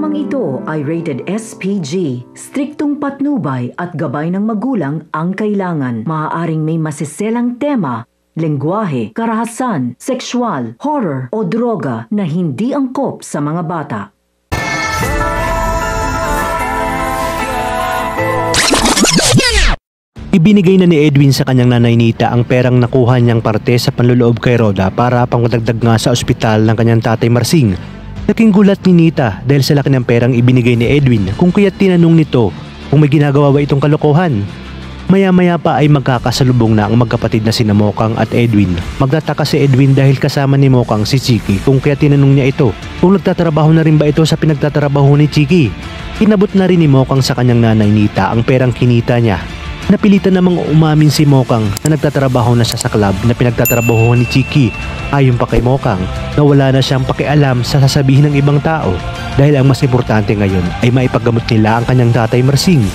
Programang ito ay rated SPG. Striktong patnubay at gabay ng magulang ang kailangan. Maaaring may masiselang tema, lengguwahe, karahasan, sexual, horror o droga na hindi angkop sa mga bata. Ibinigay na ni Edwin sa kanyang nanay Nita ang perang nakuha niyang parte sa panloloob kay Rhoda para pangdagdag nga sa ospital ng kanyang tatay Marsing. Laking gulat ni Nita dahil sa laki ng perang ibinigay ni Edwin kung kaya't tinanong nito kung may ginagawa ba itong kalokohan. Maya-maya pa ay magkakasalubong na ang magkapatid na sina Mokang at Edwin. Magtataka si Edwin dahil kasama ni Mokang si Chiki kung kaya tinanong niya ito kung nagtatrabaho na rin ba ito sa pinagtatrabaho ni Chiki. Inabot na rin ni Mokang sa kanyang nanay Nita ang perang kinita niya. Napilitan namang umamin si Mokang na nagtatrabaho na siya sa club na pinagtatrabaho ni Chiki. Ayon pa kay Mokang na wala na siyang pakialam sa sasabihin ng ibang tao dahil ang mas importante ngayon ay maipagamot nila ang kanyang tatay Marsing.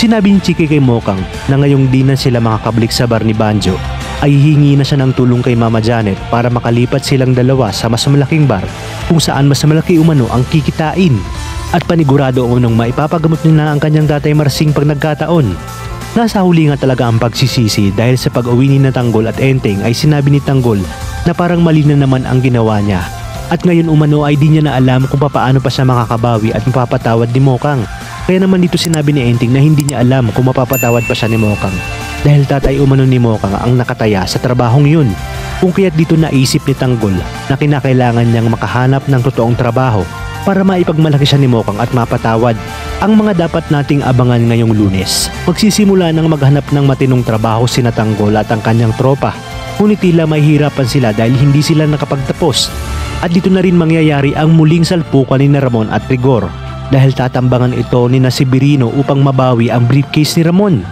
Sinabi ni Chiki kay Mokang na ngayong di na sila makakablik sa bar ni Banjo ay hihingi na siya ng tulong kay Mama Janet para makalipat silang dalawa sa mas malaking bar kung saan mas malaki umano ang kikitain. At panigurado umunong maipapagamot nila ang kanyang tatay Marsing pag nagkataon. Nasa huli nga talaga ang pagsisisi dahil sa pag-uwi ni Tanggol at Enteng ay sinabi ni Tanggol na parang mali na naman ang ginawa niya. At ngayon umano ay di niya na alam kung paano pa siya makakabawi at mapapatawad ni Mokang. Kaya naman dito sinabi ni Enteng na hindi niya alam kung mapapatawad pa siya ni Mokang dahil tatay umano ni Mokang ang nakataya sa trabahong yun. Kung kaya't dito naisip ni Tanggol na kinakailangan niyang makahanap ng totoong trabaho para maipagmalaki siya ni Mokang at mapatawad. Ang mga dapat nating abangan ngayong Lunes, magsisimula ng maghanap ng matinong trabaho sina Tanggol at ang kanyang tropa. Ngunit tila mahihirapan sila dahil hindi sila nakapagtapos. At dito na rin mangyayari ang muling salpukan ni Ramon at Rigor dahil tatambangan ito ni Severino upang mabawi ang briefcase ni Ramon.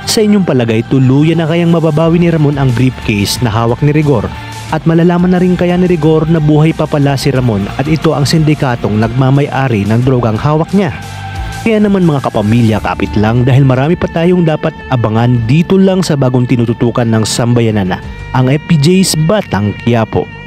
Sa inyong palagay, tuluyan na kayang mababawi ni Ramon ang briefcase na hawak ni Rigor? At malalaman na rin kaya ni Rigor na buhay pa pala si Ramon at ito ang sindikatong nagmamay-ari ng drogang hawak niya? Kaya naman mga kapamilya, kapit lang dahil marami pa tayong dapat abangan dito lang sa bagong tinututukan ng Sambayanan na ang FPJ's Batang Quiapo.